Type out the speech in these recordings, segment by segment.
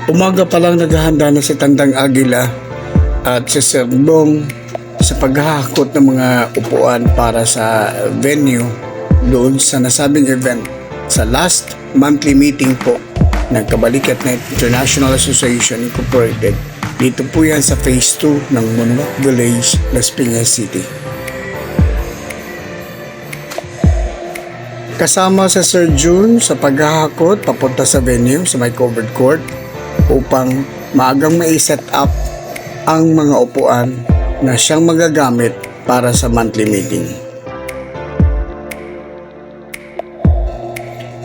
Umaga pa lang naghahanda na si Tandang Agila at si Sir Bong sa paghahakot ng mga upuan para sa venue doon sa nasabing event sa last monthly meeting po ng Kabalikat Night International Association Incorporated. Dito po yan sa Phase 2 ng Monwak Village, Las Piñas City. Kasama sa Sir June sa paghahakot papunta sa venue sa may covered court upang maagang mai-set up ang mga upuan na siyang magagamit para sa monthly meeting.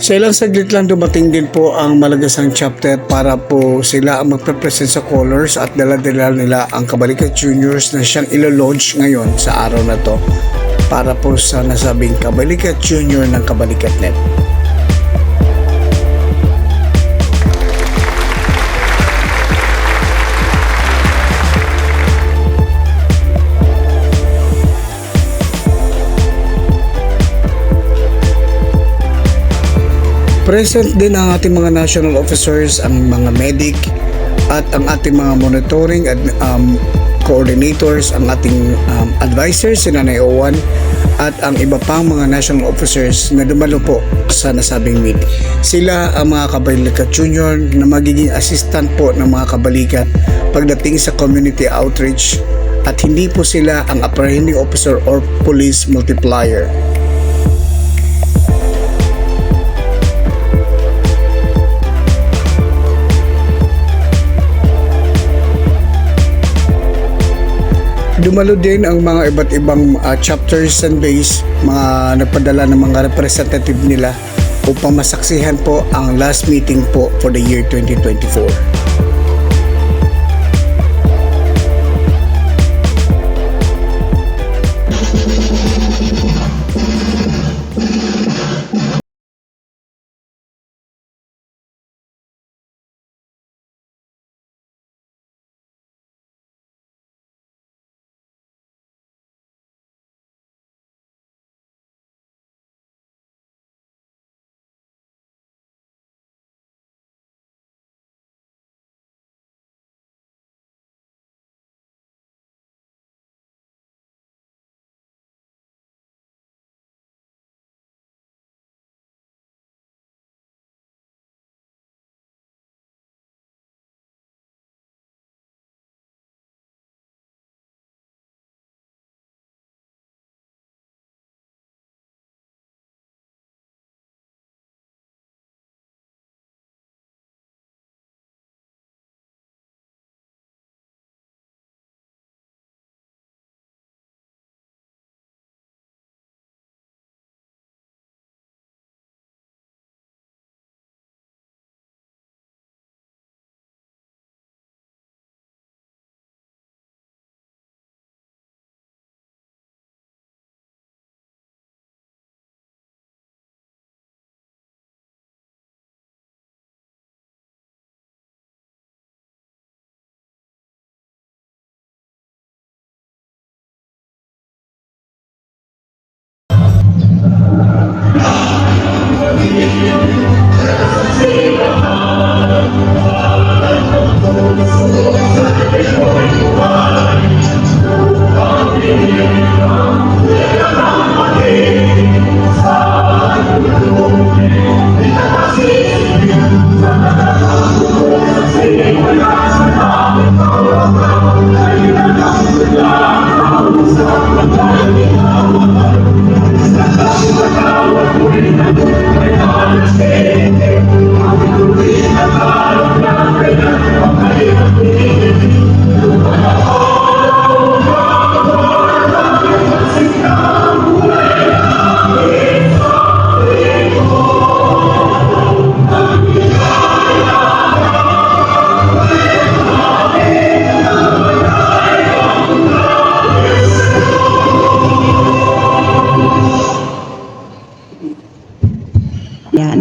Sa ilang saglit lang dumating din po ang Malagasang chapter para po sila ang magpe-present sa colors at dala-dala nila ang Kabalikat Juniors na siyang ilo-launch ngayon sa araw na to para po sa nasabing Kabalikat Junior ng Kabalikat Net. Present din ang ating mga national officers, ang mga medic at ang ating mga monitoring at coordinators, ang ating advisors, si Nanay Owan at ang iba pang mga national officers na dumalo po sa nasabing meeting. Sila ang mga Kabalikat Junior na magiging assistant po ng mga kabalikat pagdating sa community outreach at hindi po sila ang apprehending officer or police multiplier. Dumalo din ang mga iba't ibang chapters and base, mga nagpadala ng mga representative nila upang masaksihan po ang last meeting po for the year 2024.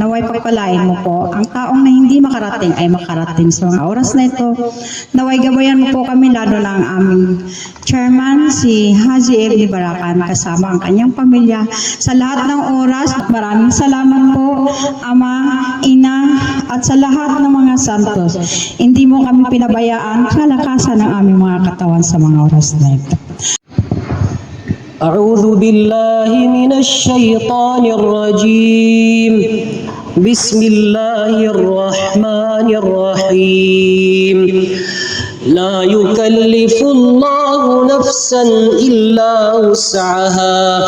Naway pagpalain mo po ang taong na hindi makarating ay makarating sa mga oras na ito. Naway gabayan mo po kami, lalo na ang aming chairman, si Haji Ebni Barakan, kasama ang kanyang pamilya sa lahat ng oras. Maraming salamat po, Ama, Ina, at sa lahat ng mga santos. Hindi mo kami pinabayaan kalakasan ng aming mga katawan sa mga oras na ito. أعوذ بالله من الشيطان الرجيم بسم الله الرحمن الرحيم لا يكلف الله نفسا إلا وسعها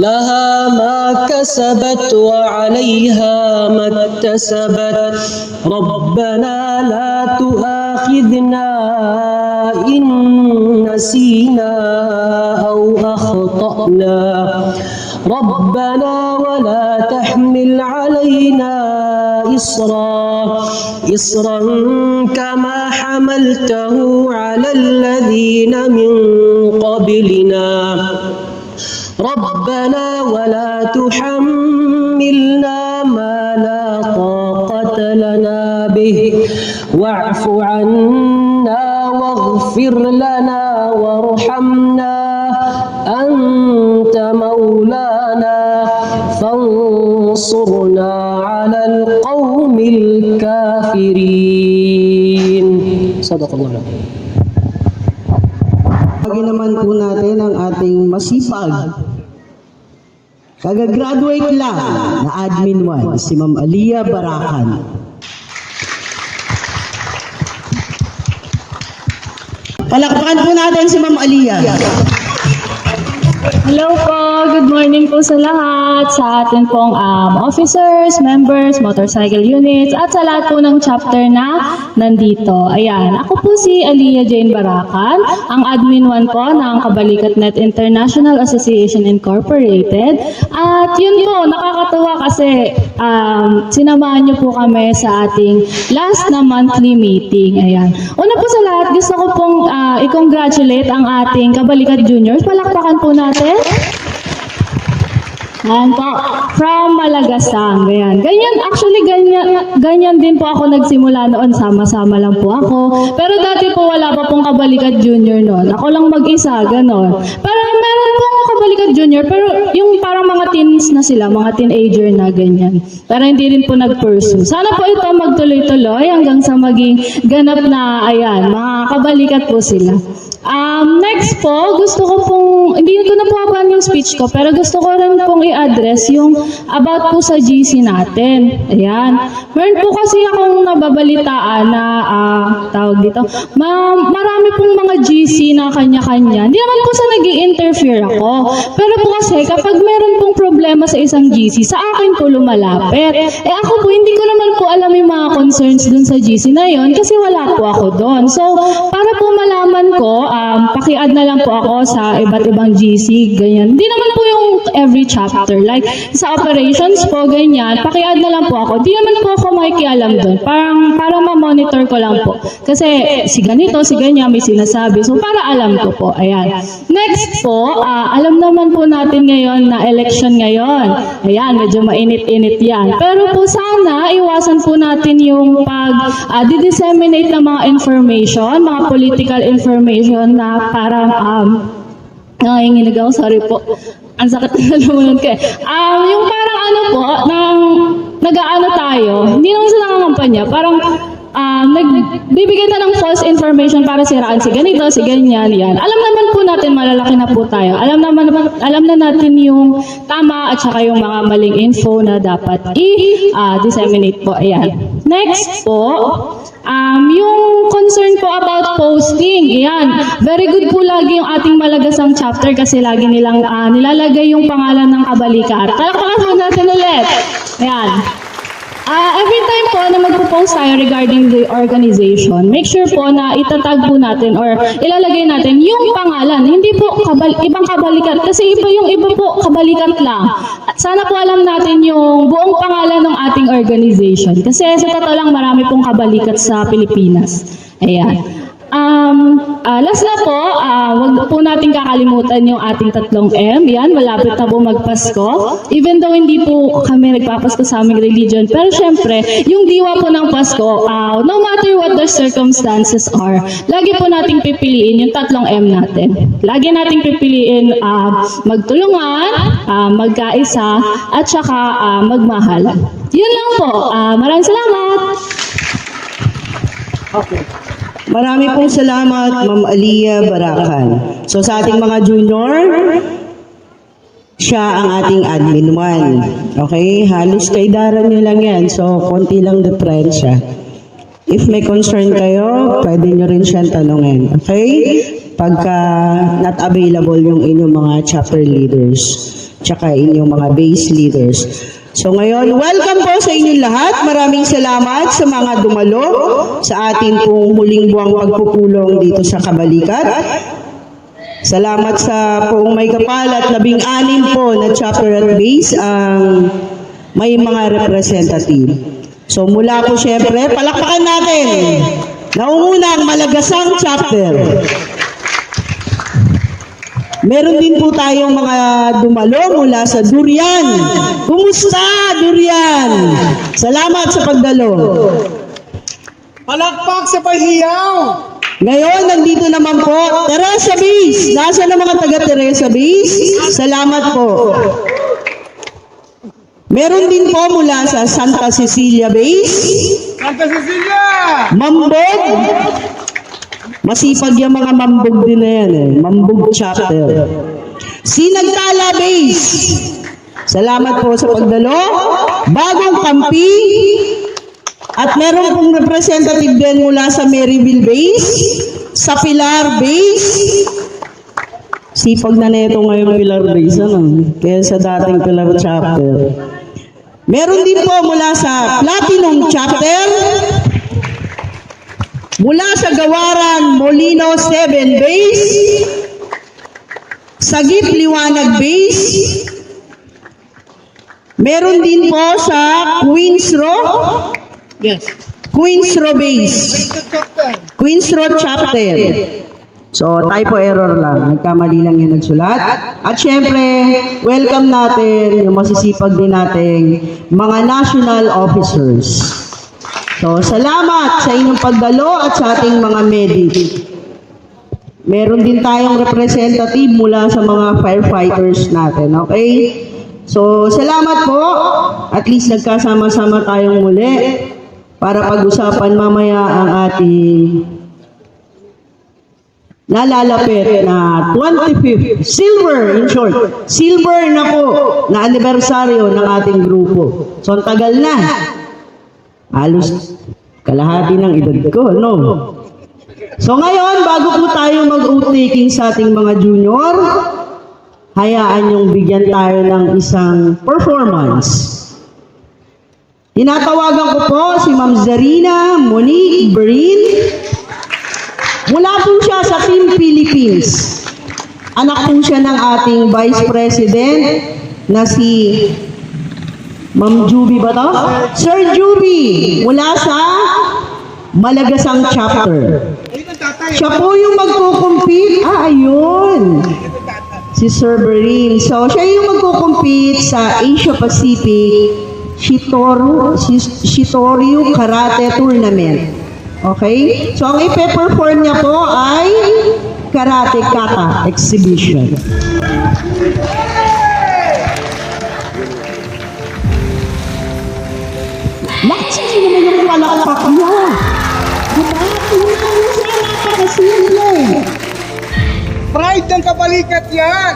لها ما كسبت وعليها ما اكتسبت ربنا لا تؤاخذنا إن نسينا أو أخطأنا ربنا ولا تحمل علينا إصرا كما حملته على الذين من قبلنا ربنا ولا تحملنا ما لا طاقة لنا به واعف عنا واغفر لنا وارحمنا أنت مولانا فانصرنا على القوم الكافرين صدق الله العظيم. Pagin naman po natin ang ating masipag. Kagagraduate lang na Admin 1, si Ma'am Aliyah Barakan. Palakpakan po natin si Ma'am Aliyah. Hello po, good morning po sa lahat, sa atin pong officers, members, motorcycle units, at sa lahat po ng chapter na nandito. Ayan, ako po si Aliyah Jane Barakan, ang admin 1 po ng Kabalikat Net International Association Incorporated. At yun po, nakakatuwa kasi sinamahan niyo po kami sa ating last na monthly meeting. Ayan. Una po sa lahat, gusto ko pong i-congratulate ang ating Kabalikat Juniors. Palakpakan po natin. Ayan po, from Malagasang, ganyan, actually ganyan din po ako nagsimula noon, sama-sama lang po ako, pero dati po wala pa pong Kabalikat Junior noon, ako lang mag-isa, ganon. Pero meron pong Kabalikat Junior, pero yung parang mga teens na sila, mga teenager na ganyan, pero hindi rin po nag-pursue. Sana po ito magtuloy-tuloy hanggang sa maging ganap na, ayan, mga kabalikat po sila. Next po, gusto ko pong, hindi ko na po haban yung speech ko, pero gusto ko rin pong i-address yung about po sa GC natin. Ayan. Meron po kasi akong nababalitaan na, tawag dito, marami pong mga GC na kanya-kanya. Hindi naman po sa nag-i-interfere ako. Pero po kasi, kapag meron pong problema sa isang GC, sa akin po lumalapit. Ako po, hindi ko naman po alam yung mga concerns dun sa GC na yon kasi wala po ako doon. So, para po malaman ko, paki-add na lang po ako sa iba't ibang GC, ganyan. Hindi naman po yung every chapter. Like, sa operations po, ganyan, paki-add na lang po ako. Hindi naman po ako makikialam doon. Para ma-monitor ko lang po. Kasi, si ganito, si ganyan, may sinasabi. So, para alam ko po. Ayan. Next po, alam naman po natin ngayon na election ngayon. Ayan, medyo mainit-init yan. Pero po sana, iwasan po natin yung di-disseminate ng mga information, mga political information na parang nanginginig ako, sorry po. Ang sakit na lumunan ko eh. Yung parang ano po, nag-aano tayo, hindi naman sila nangangampanya, parang nagbibigay na ng false information para siraan si ganito, si ganyan, yan. Alam naman po natin, malalaki na po tayo. Alam na natin yung tama at saka yung mga maling info na dapat i-disseminate po. Ayan. Next po, yung concern po about posting. Ayan. Very good po lagi yung ating Malagasang chapter kasi lagi nilang nilalagay yung pangalan ng kabalikat. Talakpakan po natin ulit. Ayan. Every time po na magpo-post tayo regarding the organization, make sure po na itatag po natin or ilalagay natin yung pangalan. Hindi po ibang kabalikat kasi yung iba po kabalikat lang. At sana po alam natin yung buong pangalan ng ating organization kasi sa totoo lang marami pong kabalikat sa Pilipinas. Ayan. Last na po, wag po natin kakalimutan yung ating 3M. Yan, malapit na po magpasko. Even though hindi po kami nagpapasko sa aming religion, pero syempre, yung diwa po ng Pasko, no matter what the circumstances are, lagi po nating pipiliin yung 3M natin. Lagi nating pipiliin magtulungan, magkaisa, at saka magmahal. Yun lang po. Maraming salamat. Marami pong salamat, Ma'am Aliyah Barakan. So sa ating mga junior, siya ang ating admin 1. Okay? Halos kay Dara niyo lang yan. So, konti lang diferensya. If may concern kayo, pwede nyo rin siyang tanungin. Okay? Pagka not available yung inyong mga chapter leaders, tsaka inyong mga base leaders. So ngayon, welcome po sa inyong lahat. Maraming salamat sa mga dumalo sa ating pong huling buwang pagpupulong dito sa Kabalikat. Salamat sa poong may kapal at 16 po na chapter at base ang may mga representative. So mula po syempre, palakpakan natin. Naunguna ang Malagasang chapter. Meron din po tayong mga dumalo mula sa Durian. Kumusta, Durian? Salamat sa pagdalo. Palakpak sa Pahiyaw! Ngayon, nandito naman po, Teresa Base. Nasaan ang mga taga Teresa Base? Salamat po. Meron din po mula sa Santa Cecilia Base. Santa Cecilia! Mambog. Masipag yung mga mambog din na yan eh. Mambog chapter. Sinagtala Base. Salamat po sa pagdalo. Bagong Kampi. At meron pong representative din mula sa Maryville Base. Sa Pilar Base. Sipag na neto ngayon Pilar Base. Ano? Kaya sa dating Pilar chapter. Meron din po mula sa Platinum chapter. Mula sa Gawaran, Molino 7 Base, Sagip Liwanag Base, meron din po sa Queensro, Queensro Base, Queensro Chapter. So, typo error lang. Nagkamali lang yung nagsulat. At syempre, welcome natin yung masisipag din nating mga national officers. So, salamat sa inyong pagdalo at sa ating mga medic. Meron din tayong representative mula sa mga firefighters natin, okay? So, salamat po. At least nagkasama-sama tayong muli para pag-usapan mamaya ang ating nalalapit na 25th, silver in short, silver na po na anibersaryo ng ating grupo. So, ang tagal na. Halos kalahati ng edad ko, no? So ngayon, bago po tayo mag-oath-taking sa ating mga junior, hayaan yung bigyan tayo ng isang performance. Tinatawagan ko po si Ma'am Zarina Monique Berin. Mula po siya sa Team Philippines. Anak po siya ng ating Vice President na si Ma'am Juby ba to? Sir Juby, mula sa Malagasang chapter. Siya po yung magkukumpit. Ayun. Si Sir Berin. So, siya yung magkukumpit sa Asia Pacific Shitoryu Karate Tournament. Okay? So, ang ipe-perform niya po ay Karate Kata Exhibition. Nakasisi naman yung palakpak niya. Diba? Tingnan mo siya, napakasimple. Pride ng Kabalikat yan!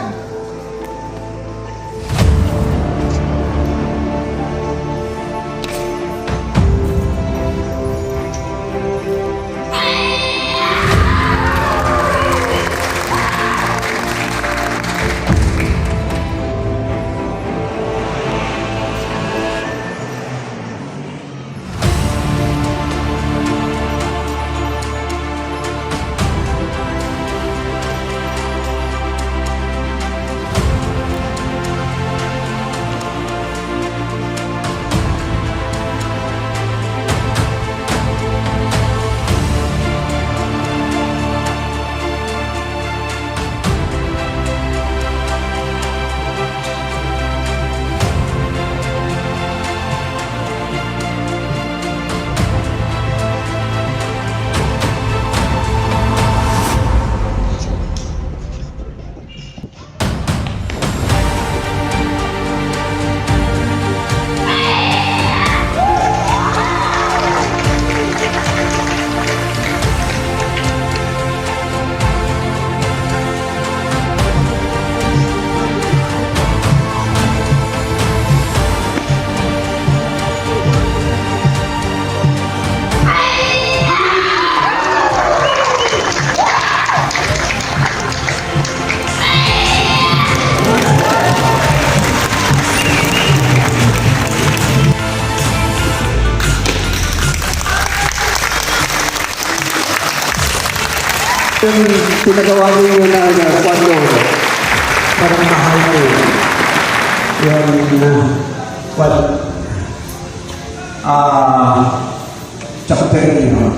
Yung pinagawa ninyo na kwento, parang mahal ko. Yung chapter niyo.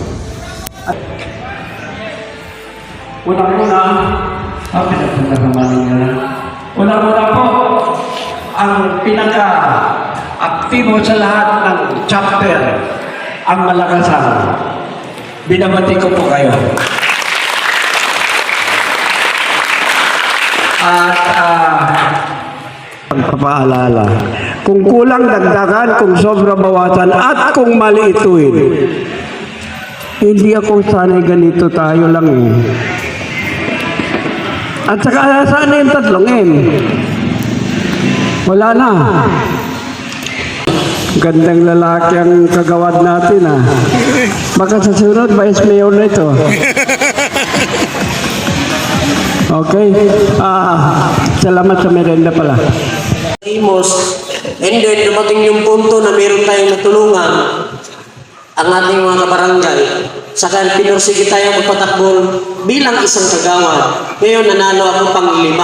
Unang-una, Unang-una po, ang pinaka-aktibo sa lahat ng chapter, ang Malakasan. Binabati ko po kayo. At Pagpapaalala. Kung kulang dagdagan, kung sobra bawasan, at kung mali ituin. Hindi ako sanay ganito, tayo lang eh. At saka sana yung tatlong M. Wala na. Gandang lalaki ang kagawad natin ah. Baka sa sunod, Vice Mayor na ito. Okay. Salamat sa merenda pala. Imos, and then dumating yung punto na meron tayong natulungan ang ating mga kabarangay. Saka pinursige tayo magpatakbo bilang isang kagawad. Ngayon nanalo ako pang-5.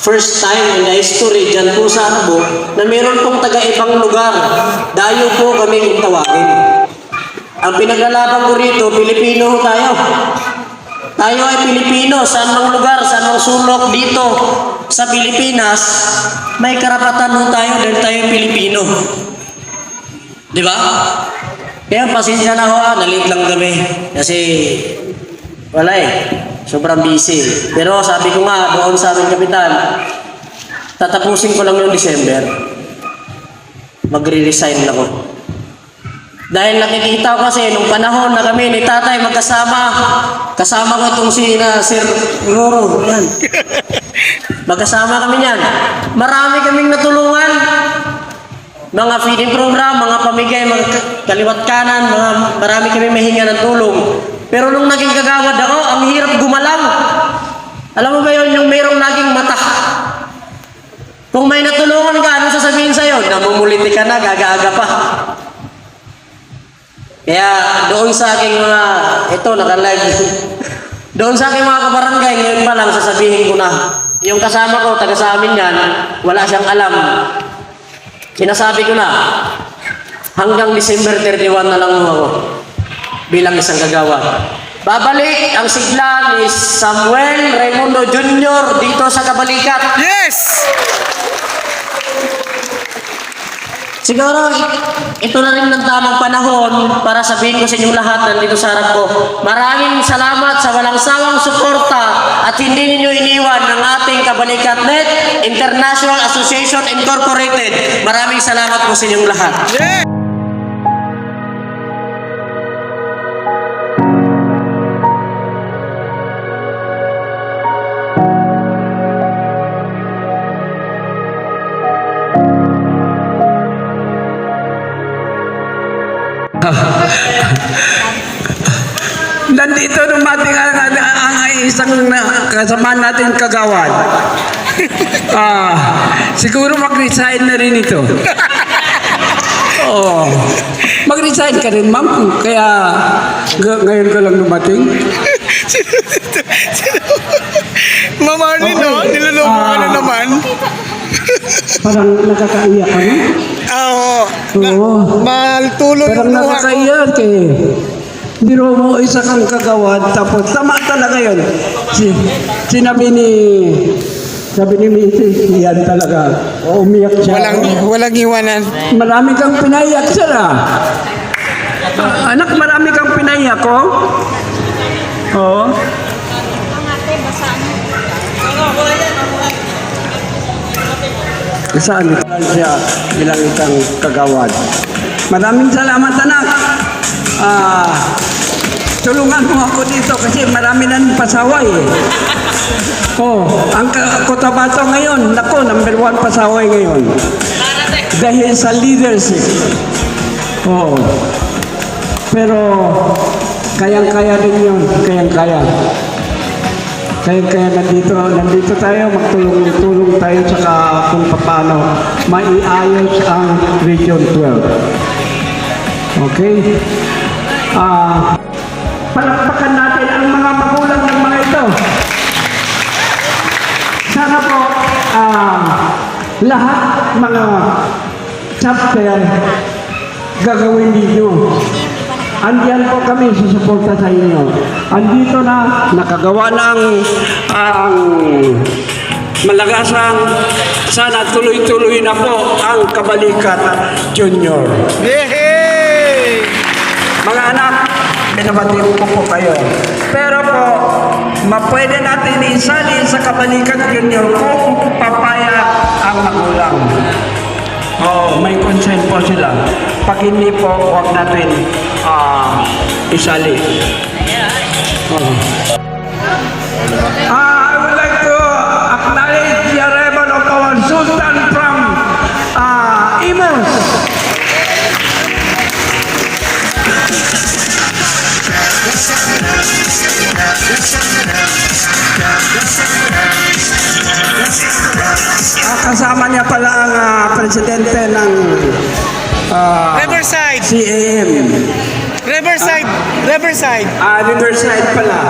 First time in the history dyan po sa Arabo na meron pong taga-ibang lugar. Dayo po kami tawagin. Ang pinaglalaban ko rito, Pilipino tayo. Tayo ay Pilipino, saan mang lugar, saan mang sulok dito sa Pilipinas, may karapatan ho tayo dahil tayo Pilipino. Di ba? Kaya pasensya na ho, nalit lang kami. Kasi wala eh, sobrang busy. Pero sabi ko nga doon sa aming kapitan, tatapusin ko lang yung December. Magre-resign ako. Dahil nakikita ko kasi nung panahon na kami ni tatay magkasama, kasama ko itong si Sir Roro, yan. Magkasama kami niyan. Marami kaming natulungan. Mga feeding program, mga pamigay, mga kaliwat kanan, marami kami mahinga ng tulong. Pero nung naging kagawad ako, ang hirap gumalang. Alam mo ba yun, yung mayroong naging mata? Kung may natulungan ka, ano sasabihin sa'yo? Namumuliti ka na, gaga-aga pa. Kaya doon sa aking mga, ito naka-live, doon sa aking mga kabarangay, ngayon pa lang sasabihin ko na, yung kasama ko, taga sa amin yan, wala siyang alam. Sinasabi ko na, hanggang December 31 na lang ako bilang isang kagawad. Babalik ang sigla ni Samuel Raimundo Jr. dito sa Kabalikat. Yes! Siguro, ito na rin ng tamang panahon para sabihin ko sa inyong lahat nandito sa harap ko. Maraming salamat sa walang sawang suporta at hindi ninyo iniwan ng ating Kabalikat Net International Association Incorporated. Maraming salamat po sa inyong lahat. Yeah! Nandito dumating ang isang kasama natin kagawad. Siguro mag-resign na rin ito. Oo. Mag-resign ka rin, ma'am. Kaya ngayon ka lang dumating. Mama Arnie, no? Niloloko ka na naman. Parang nakakaiyak ka, no? Oo. Oo. Maltulo Parang yung luha ko. nakakaiyak eh. Biro mo isa kang kagawad, tapos tama talaga yun. Sabi ni Mrs. yan talaga. Umiyak siya. Walang iwanan. Marami kang pinaiyak, sir ah. Anak, marami kang pinaiyak, oh. Oo. Saan siya bilang isang kagawad. Maraming salamat, anak. Tulungan mo ako dito kasi marami nang pasaway eh. Ang Cotabato ngayon, nako, number 1 pasaway ngayon. Dahil sa leadership. Pero, kayang-kaya din yun. Kayang-kaya. Kaya nandito tayo, magtulong tayo saka kung paano maiayos ang Region 12. Okay? Palakpakan natin ang mga magulang ng mga lahat mga chapter gagawin ninyo. Andiyan po kami susuporta sa inyo. Andito na, nakagawa ng ang Malagasang. Sana tuloy-tuloy na po ang Kabalikat Junior. Mga anak, binabati ko po kayo. Pero po, pwede natin isali sa Kabalikat Junior kung papayag ang magulang. Oo, may consent po sila. Pag hindi po, huwag natin isali. I would like to acknowledge the arrival of our Sultan from Imus. Kasama niya pala ang presidente ng Riverside! CAM. Riverside! Riverside! Riverside pala.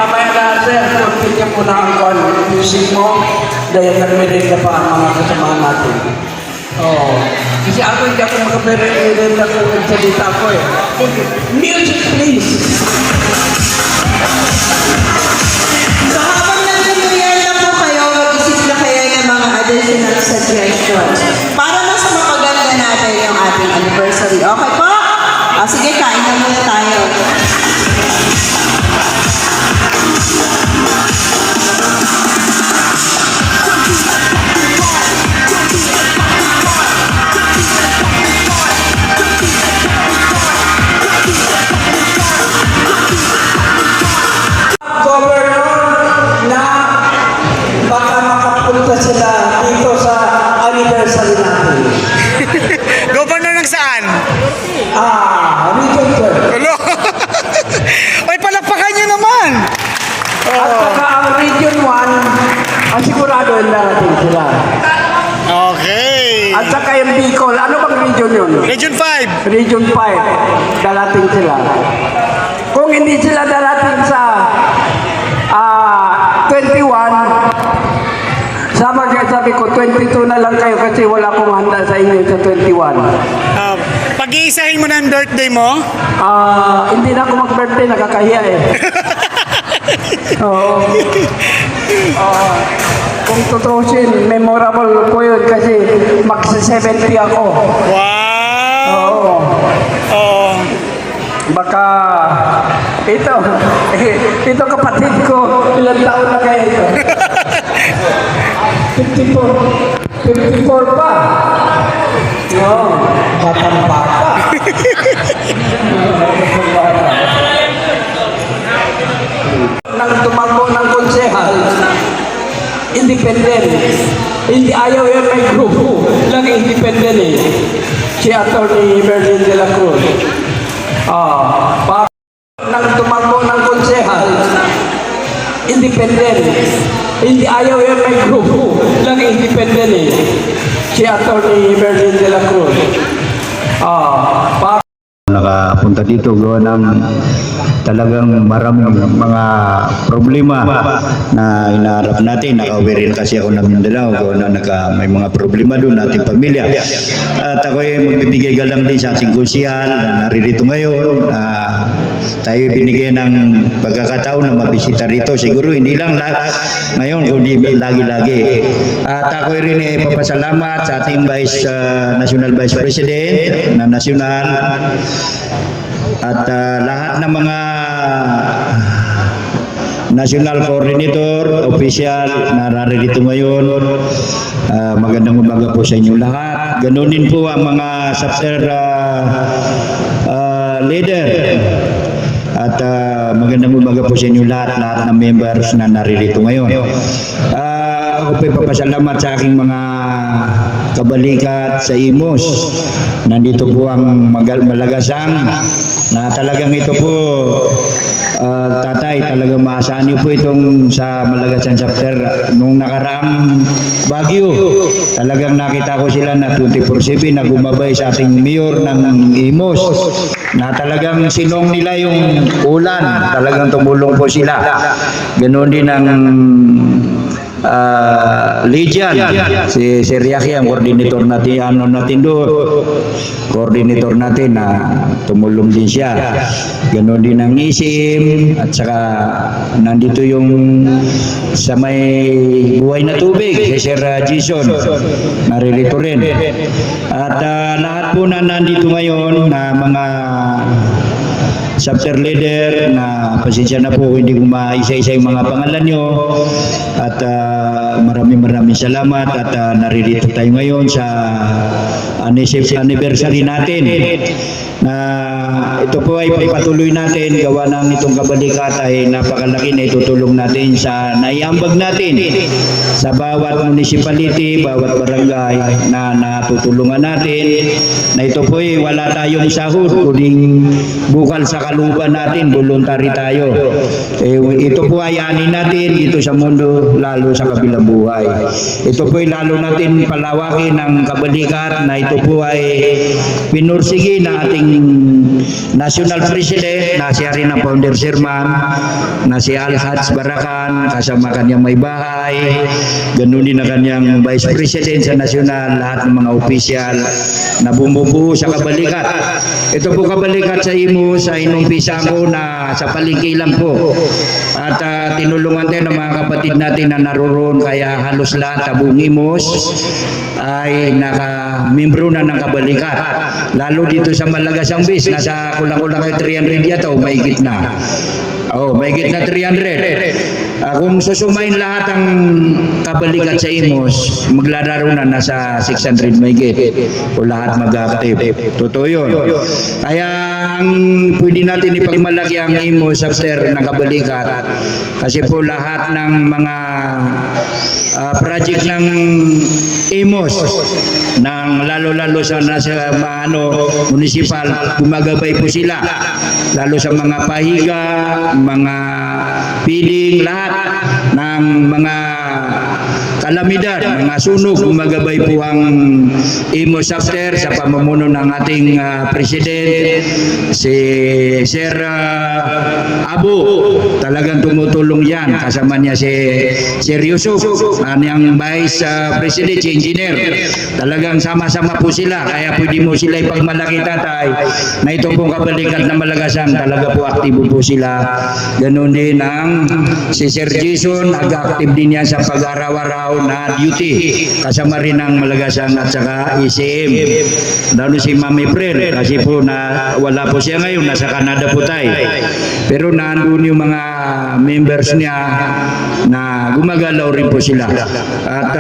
Mamaya na sir, continue mo na ang music mo dahil nagmerenda pa ang mga kasamahan natin. Oo. Kasi ako hindi ako makamerenda kung nagsalita ko eh. Music please! So habang nagmimerienda po kayo, mag-isip na kayo ng mga additional suggestions para mas mapaganda natin yung ating anniversary. Okay po? Sige, kain na muna tayo. Na baka makapunta sila dito sa anniversary natin. Governor ng saan? Region 12. Hello? Ay, palakpakan nyo naman! At saka ang Region 1, sigurado yung darating sila. Okay. At saka yung Bicol, ano bang region yun? Region 5. Region 5, darating sila. Kung hindi sila darating sa 21, sabi ko, 22 na lang kayo kasi wala pong handa sa inyo sa 21. Pag-iisahin mo na ang birthday mo? Hindi na ako mag-birthday, nakakahiya eh. Oo. Kung tutusin, memorable po yun kasi magsa-70 ako. Wow! Oo. Oo. Baka ito kapatid ko, ilang taon na kaya ito? 54 pa. Oo, batang bata. Nang tumakbo ng konsehal, independent. Hindi ayaw yan may grupo. Lagi independent eh. Si Atty. Merlin de la Cruz. Nang tumakbo ng konsehal, independent. Hindi ayaw yan may grupo. Lagi independent eh. Si Atty. Merlin de la Cruz. Nakapunta dito gawa ng talagang maraming mga problema na inaharap natin. Nakauwi rin kasi ako ng Mindanao gawa na may mga problema doon nating pamilya. At ako ay magbibigay galang din sa ating konsyal na naririto ngayon. Tayo binigyan ng pagkakataon na mabisita rito. Siguro hindi lang ngayon, kundi lagi-lagi. At ako rin ay papasalamat sa ating National Vice President na nasyonal at lahat ng mga national coordinator, official na naririto ngayon. Magandang umaga po sa inyo lahat. Ganoon din po ang mga chapter leader. At magandang umaga po sa inyo lahat ng members na naririto ngayon. Ako po papasalamat sa aking mga kabalikat sa Imus. Nandito po ang Malagasang na talagang ito po tatay, talagang maasahan niyo po itong sa Malagasan chapter. Nung nakaraang Baguio, talagang nakita ko sila na 24/7 na gumabay sa ating mayor ng Imos, na talagang sinong nila yung ulan, talagang tumulong po sila. Ganoon din ang Legion, si Sir Yaki, ang coordinator natin, coordinator natin na tumulong din siya. Ganon din ang ISIM, at saka nandito yung sa may buhay na tubig, si Sir Jason, naririto rin. At lahat po na nandito ngayon na mga chapter leader, na pasensya na po hindi ko maisa-isa yung mga pangalan nyo, at maraming salamat, at naririto tayo ngayon sa anniversary natin, na ito po ay pagpatuloy natin. Gawa ng itong kabalikat ay napakalaki na itutulong natin sa naiambag natin sa bawat municipality, bawat barangay na natutulungan natin, na ito po ay wala tayong sahod, kuning bukal sa kaluban natin, voluntary tayo. Ito po ay ani natin dito sa mundo, lalo sa kabilang buhay. Ito po ay lalo natin palawakin ng kabalikat, na ito po ay pinursige ng ating National President, na siya rin ang founder chairman, na si Alhaj Barakan, kasama kanyang may bahay, ganun din ang kanyang Vice President sa nasyonal, lahat ng mga opisyal na bumubuo sa kabalikat. Ito po kabalikat sa Imos, sa inumpisa ko na sa palengke lang po, at tinulungan tayo ng mga kapatid natin na naroon, kaya halos lahat sa buong Imos ay naka-membro na ng kabalikat. Lalo dito sa Malagasang Bis, nasa kulang-kulang ay 300 yata o mahigit na. Mahigit na 300. Kung susumain lahat ang kabalikat sa Imos, maglalaro na nasa 600 mahigit o lahat mag-active. Totoo yun. Kaya ang pwede natin ipagmalaki ang Imos after ng kabalikat, kasi po lahat ng mga project ng Imos, ng lalo-lalo sa nasa municipal, gumagabay po sila, lalo sa mga pahiga, mga feeding, lahat ng mga kalamidad, mga sunog, gumagabay po ang Imos chapter sa pamumuno ng ating President, si Sir Abu. Talagang tumutulong yan, kasama niya si Sir Yusuf, ang Vice President, si Engineer. Talagang sama-sama po sila, kaya pwede mo sila ipagmalaki, tatay, na ito pong kabalikat na Malagasan, talaga po aktibo po sila. Ganon din ang si Sir Jason, nag-active din yan sa pag-araw-araw na duty, kasama rin ang Malagasan at saka ICM. Lalo si Mami April, kasi po na wala po siya ngayon, nasa Canada po tayo, pero nandun yung mga members niya na gumagalaw rin po sila. At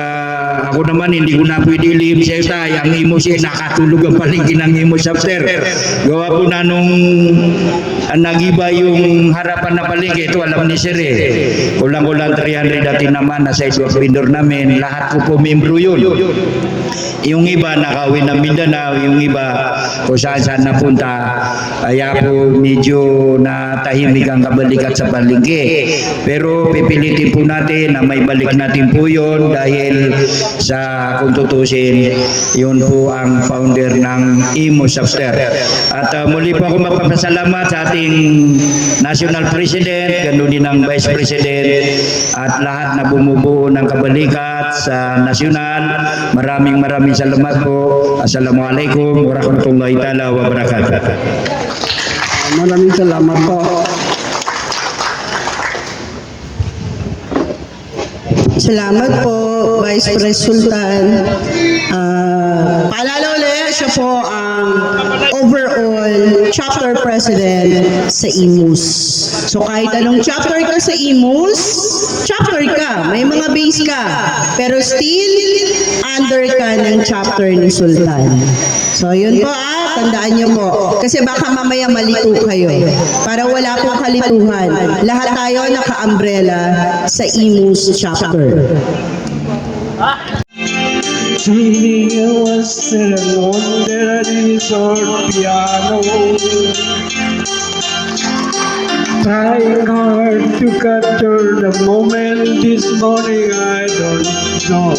ako naman hindi ko na pwede ilihim sa tayo, ang Imos ay nakatulog ang palengke ng Imos chapter. Gawa po na nung nagiba yung harapan na palengke, ito alam ni Sir kulang-kulang 300 dati naman na side of vendor namin, lahat ko po membro yun. Yung iba nakauwi ng Mindanao, yung iba kung saan napunta, kaya po medyo natahimik ang kabalikat sa palengke. Pero pipilitin po natin na may balik natin po yun, dahil sa kung tutusin, yun po ang founder ng Imos chapter. At muli po ako magpapasalamat sa ating National President, ganoon din ang Vice President, at lahat na bumubuo ng kabalikat sa nasyonal. Maraming salamat po. Assalamualaikum warahmatullahi taala wabarakatuh. Maraming salamat po. Salamat po, Vice President. Paalala ulit, siya po ang overall chapter president sa Imos. So kahit anong chapter ka sa Imos, chapter ka, may mga base ka, pero still under ka ng chapter ni Sultan. So yun po tandaan niyo po. Kasi baka mamaya malito kayo. Para wala pong kalituhan. Lahat tayo naka-umbrella sa Imos chapter. She was sitting on the resort piano. trying hard to capture the moment this morning, I don't know.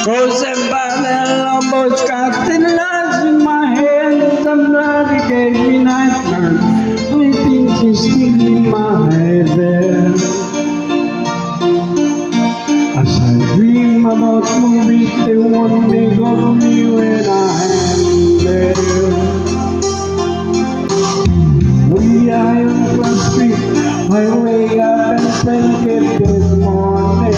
Cause a battle almost got in lost in my head. Somebody gave me nightmare. I think she's still in my head. As I dream about movies, they won't think of me when I am there. We are in Class 3, I wake up and think it this morning.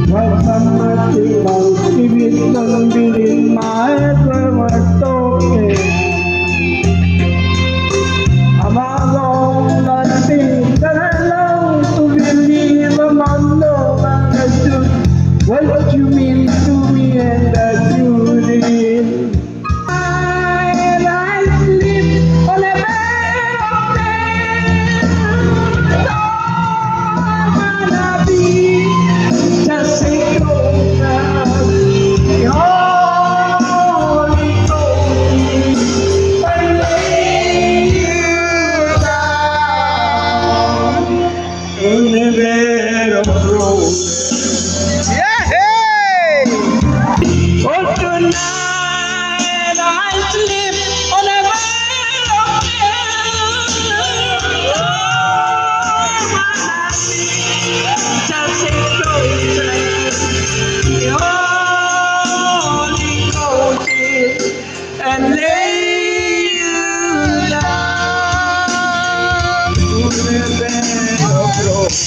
But I'm not able to give it done within my head when we're talking. I'm alone, nothing that I long to believe among no magnitude. What you mean to me and that you did. I sleep on a bed of nails. I'm gonna be just a closer. The Holy Ghost will lay you down on a bed of roses. Oh, tonight I sleep on a bed of nails. Just a closer, the Holy Ghost and lay you down on a bed of roses.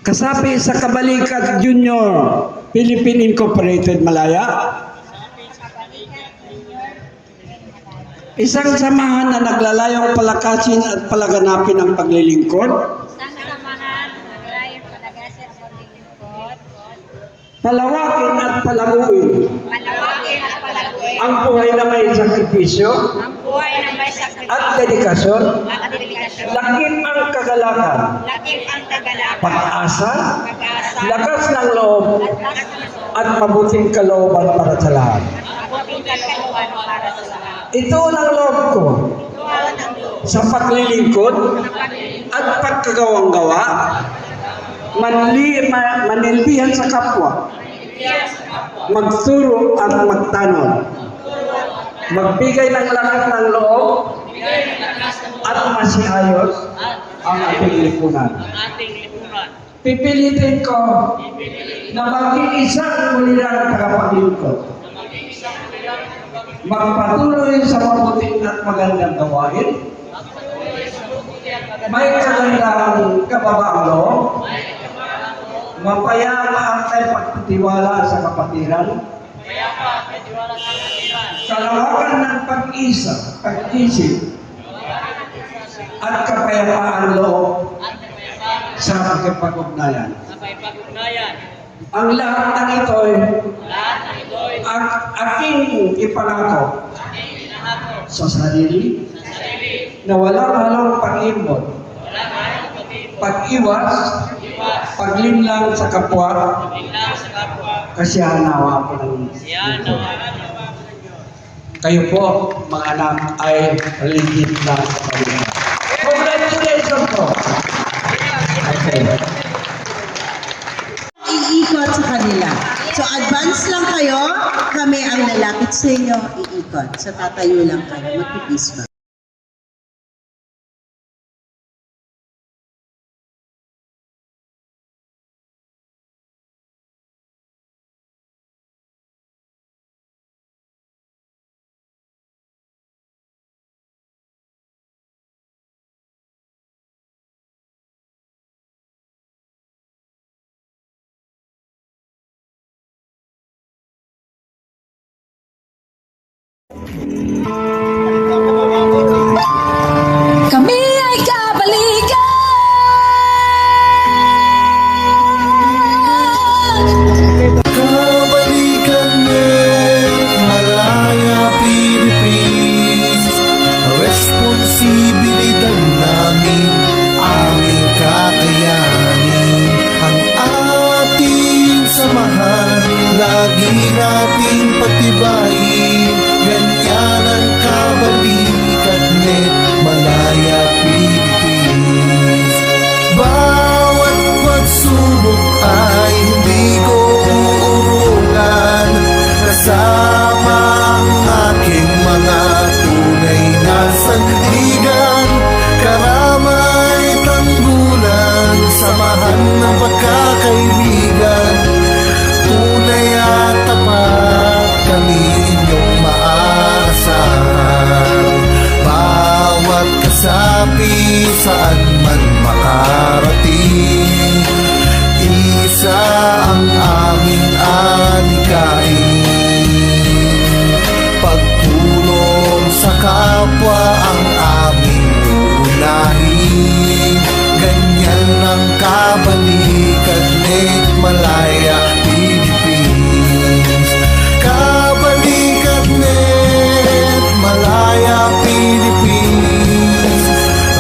Kasapi sa Kabalikat Junior, Philippine Incorporated, Malaya. Isang samahan na naglalayong palakasin at palaganapin ang paglilingkod. Isang samahan na naglayong palagasin ang paglilingkod. Palawakin at palaguin Palawakin at palaguin ang buhay na may sakripisyo ang buhay na may sakripisyo at dedikasyon. at dedikasyon. Lakip ang kagalakan, Lakip ang tagalakan, pag-asa, pag-asa, lakas ng loob, at lakas ng loob, at mabuting kalooban para sa lahat. at mabuting kalooban para sa lahat. Ito ang loob ko Tuwan ang loob sa paglilingkod ng paglilingkod at pagkagawang gawa, manilbihan sa kapwa, magturo at magtanong, magbigay ng lakas ng loob at masiayos ang ating lipunan. Pipilitin ko na maging isang mulirang tagapaglingkod, magpatuloy sa mabuting at magandang gawain, may kagandang kababaang loob, mapayapa ang tayo pagtitiwala sa kapatiran, kalawakan ng pag-isip, at kapayapaan loob sa pagkipag-ugnayan. Ang lahat ng ito'y aking ipangako sa sarili na walang halong pag-imbot, pag-iwas, paglinlang sa kapwa, kasi hanawa ko ng kayo po, mga anak, ay legit na kapalitan. Congratulations po! Okay. Iikot sa kanila. So advance lang kayo, kami ang lalapit sa inyo, iikot. So tatayo lang kayo, magpipis ba? Kami ay kabalikan. Kabalikan ng Malaya, Philippines. Responsibilidad namin, aming kakayanin. Ang ating samahan, lagi na sapi saan man makarating. Isa ang aming alikain, pagtulong sa kapwa ang aming unahin. Ganyan ang kabalikan net Malaya Philippines. Kabalikan net Malaya Philippines.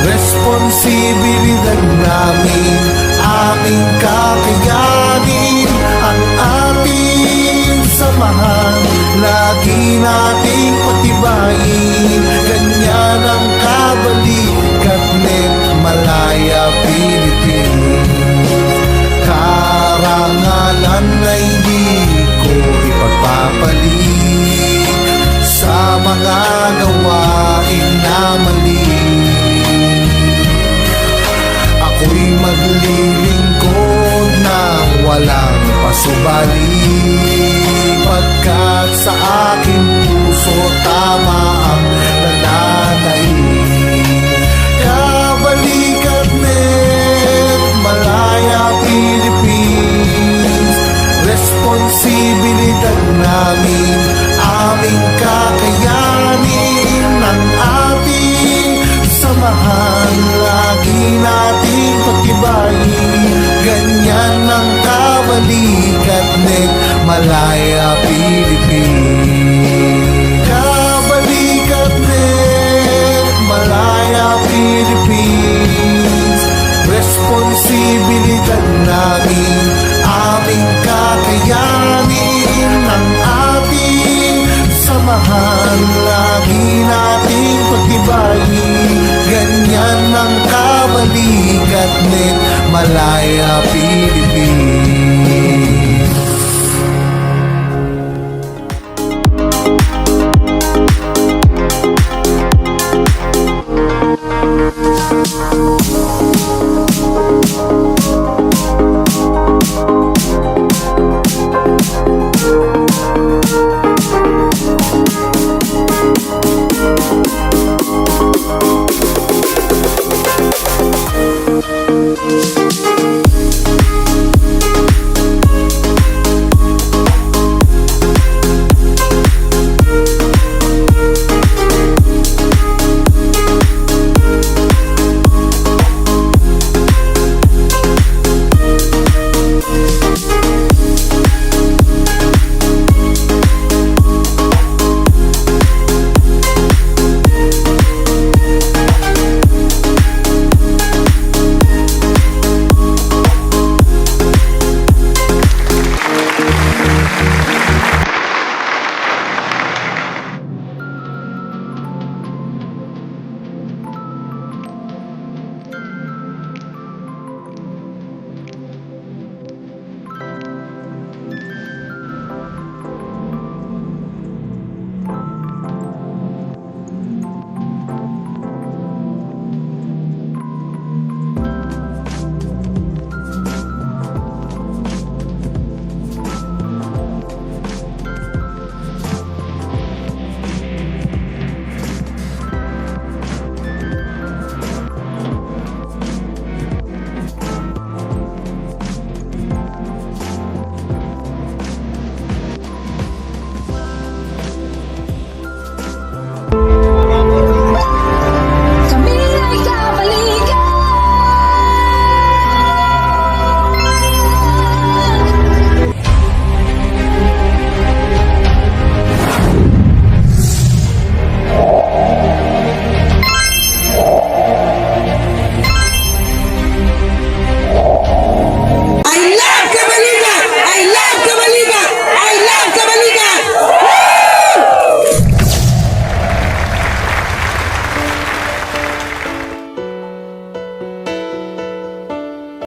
Responsibilidad namin, aming kakayanin, ang ating samahan, lagi nating patibayin. Ganyan ang kabalikat net Malaya Philippines. Karangalan ay di ko ipagpapalit sa mga gawain na mali. Ako'y maglilingkod ng walang pasubali, pagkat sa aking puso tama ang nananaig. Kabalikat net Malaya Philippines. Responsibilidad namin, aming kakayanin, ang ating samahan, lagi nating patibayin. Ganyan ang kabalikat net Malaya Philippines. Kabalikat net Malaya Philippines. Responsibilidad namin, aming kakayanin, ang ating samahan, lagi nating pagtibayin. Ganyan ang kabalikat net Malaya Philippines.